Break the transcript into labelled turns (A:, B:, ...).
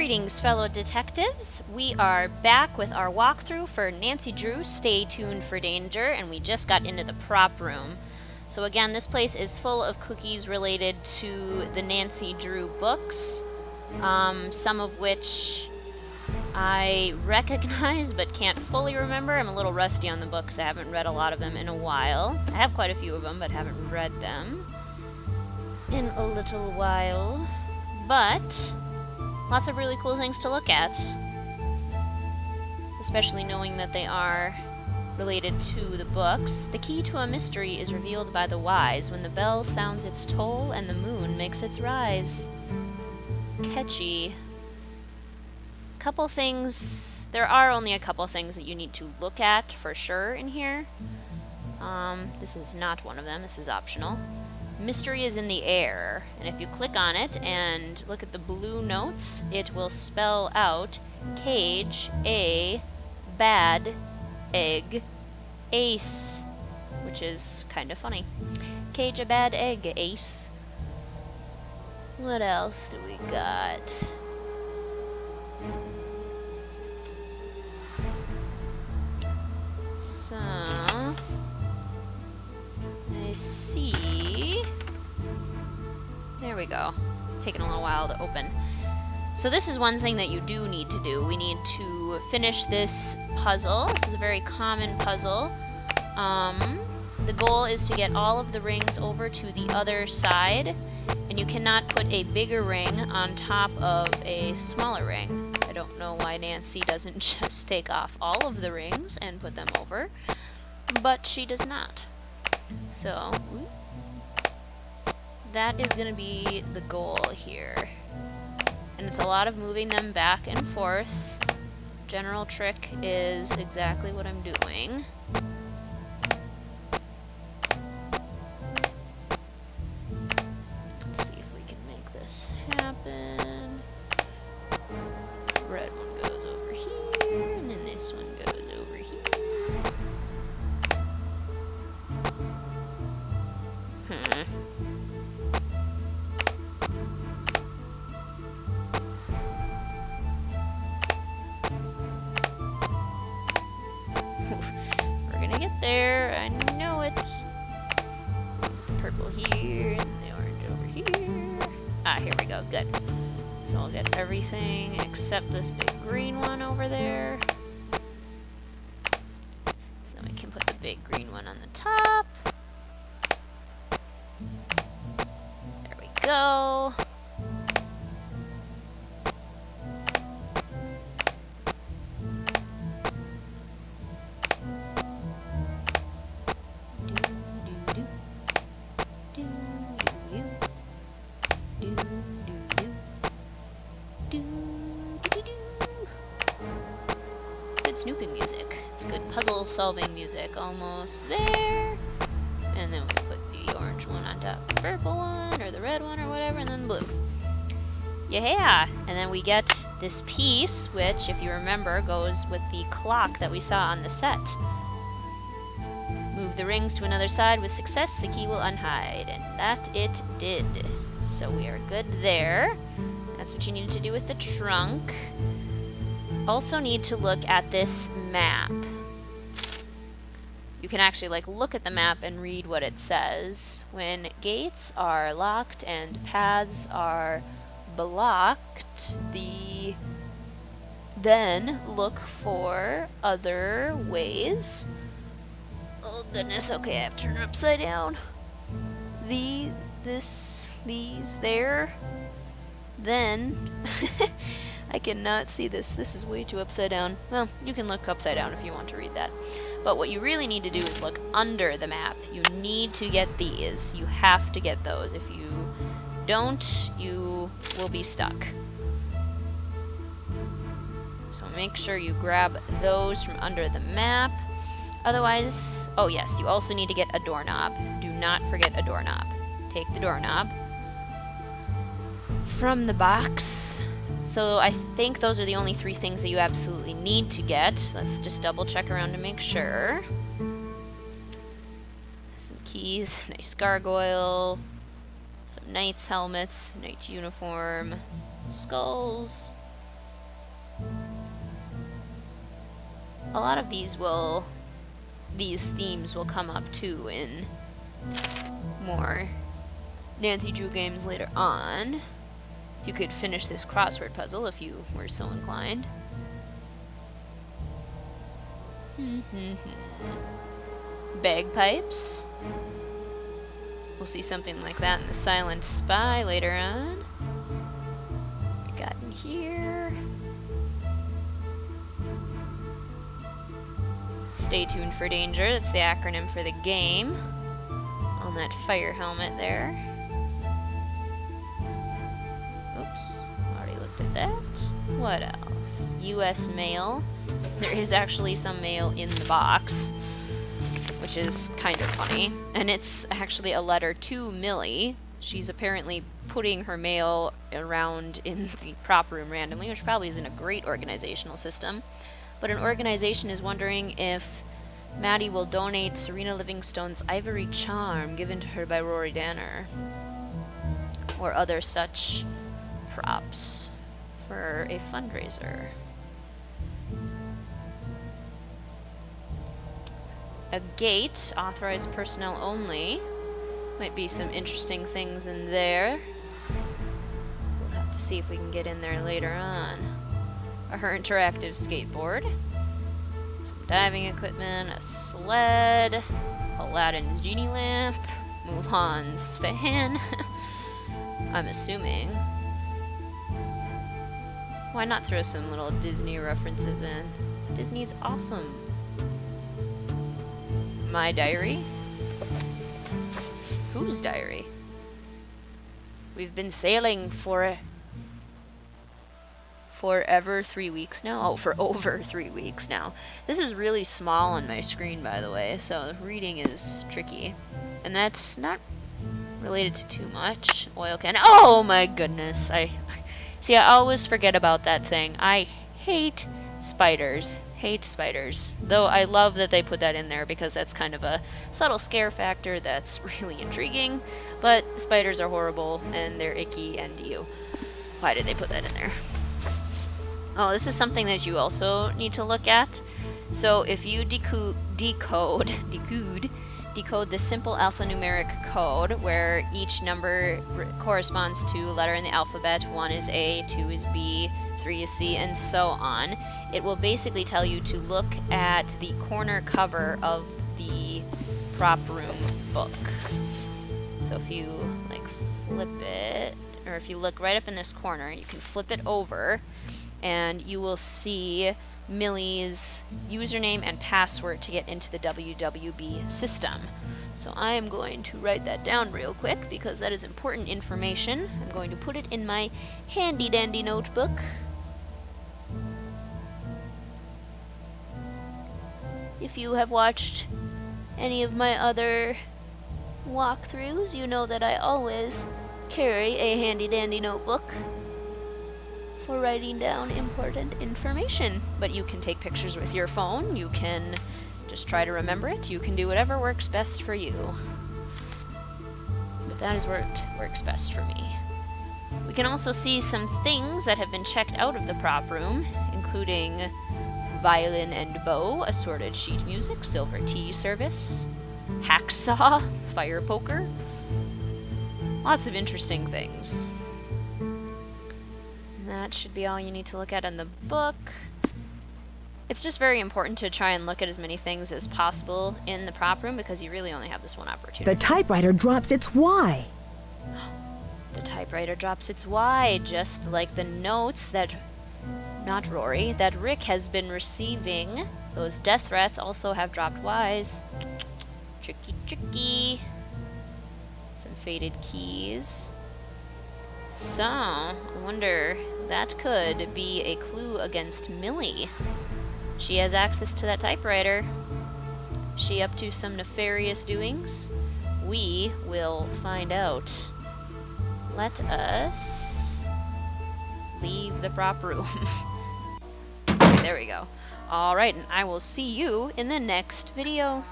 A: Greetings, fellow detectives. We are back with our walkthrough for Nancy Drew, Stay Tuned for Danger, and we just got into the prop room. So again, this place is full of cookies related to the Nancy Drew books, some of which I recognize but can't fully remember. I'm a little rusty on the books. I haven't read a lot of them in a while. I have quite a few of them, but haven't read them in a little while. But lots of really cool things to look at, especially knowing that they are related to the books. The key to a mystery is revealed by the wise when the bell sounds its toll and the moon makes its rise. Catchy. Couple things. There are only a couple things that you need to look at for sure in here. This is not one of them. This is optional. Mystery is in the air, and if you click on it and look at the blue notes, it will spell out cage a bad egg ace, which is kind of funny. Cage a bad egg ace. What else do we got? So I see. There we go. Taking a little while to open. So this is one thing that you do need to do. We need to finish this puzzle. This is a very common puzzle. The goal is to get all of the rings over to the other side, and you cannot put a bigger ring on top of a smaller ring. I don't know why Nancy doesn't just take off all of the rings and put them over, but she does not. So that is going to be the goal here. And it's a lot of moving them back and forth. General trick is exactly what I'm doing. Let's see if we can make this happen. Red one goes over here, and then this one goes over here. We're gonna get there, I know it. Purple here, and the orange over here. Ah, here we go, good. So I'll get everything except this big green one over there. So then we can put the big green one on the top. There we go. Snooping music. It's good puzzle solving music. Almost there. And then we put the orange one on top of the purple one, or the red one, or whatever, and then blue. Yeah! And then we get this piece, which, if you remember, goes with the clock that we saw on the set. Move the rings to another side with success, the key will unhide. And that it did. So we are good there. That's what you needed to do with the trunk. Also need to look at this map. You can actually look at the map and read what it says. When gates are locked and paths are blocked, then look for other ways. Oh goodness, okay, I have to turn it upside down. These, there. Then I cannot see this. This is way too upside down. Well, you can look upside down if you want to read that. But what you really need to do is look under the map. You need to get these. You have to get those. If you don't, you will be stuck. So make sure you grab those from under the map. Otherwise, oh yes, you also need to get a doorknob. Do not forget a doorknob. Take the doorknob from the box. So I think those are the only three things that you absolutely need to get. Let's just double check around to make sure. Some keys, nice gargoyle, some knight's helmets, knight's uniform, skulls, a lot of these themes will come up too in more Nancy Drew games later on. So you could finish this crossword puzzle if you were so inclined. Bagpipes. We'll see something like that in The Silent Spy later on. What we got in here? Stay tuned for danger. That's the acronym for the game. On that fire helmet there. Oops, already looked at that. What else? US mail. There is actually some mail in the box, which is kind of funny. And it's actually a letter to Millie. She's apparently putting her mail around in the prop room randomly, which probably isn't a great organizational system. But an organization is wondering if Maddie will donate Serena Livingstone's ivory charm given to her by Rory Danner, or other such props for a fundraiser. A gate, authorized personnel only. Might be some interesting things in there. We'll have to see if we can get in there later on. Her interactive skateboard. Some diving equipment, a sled, Aladdin's genie lamp, Mulan's fan. I'm assuming. Why not throw some little Disney references in? Disney's awesome. My diary? Whose diary? We've been sailing for over 3 weeks now. Oh, for over 3 weeks now. This is really small on my screen, by the way, so reading is tricky. And that's not related to too much. Oil can. Oh my goodness! I always forget about that thing. I hate spiders. Hate spiders. Though I love that they put that in there because that's kind of a subtle scare factor that's really intriguing. But spiders are horrible and they're icky and ew. Why did they put that in there? Oh, this is something that you also need to look at. So if you decode the simple alphanumeric code where each number corresponds to a letter in the alphabet, 1 is A, 2 is B, 3 is C, and so on, it will basically tell you to look at the corner cover of the prop room book. So if you like flip it, or if you look right up in this corner, you can flip it over and you will see Millie's username and password to get into the WWB system. So I am going to write that down real quick because that is important information. I'm going to put it in my handy dandy notebook. If you have watched any of my other walkthroughs, you know that I always carry a handy dandy notebook for writing down important information. But you can take pictures with your phone, you can just try to remember it, you can do whatever works best for you. But that is what works best for me. We can also see some things that have been checked out of the prop room, including violin and bow, assorted sheet music, silver tea service, hacksaw, fire poker. Lots of interesting things. And that should be all you need to look at in the book. It's just very important to try and look at as many things as possible in the prop room because you really only have this one opportunity.
B: The typewriter drops its Y.
A: The typewriter drops its Y, just like the notes that that Rick has been receiving. Those death threats also have dropped Ys. Tricky, tricky. Some faded keys. So, I wonder, that could be a clue against Millie. She has access to that typewriter. Is she up to some nefarious doings? We will find out. Let us leave the prop room. There we go. Alright, and I will see you in the next video.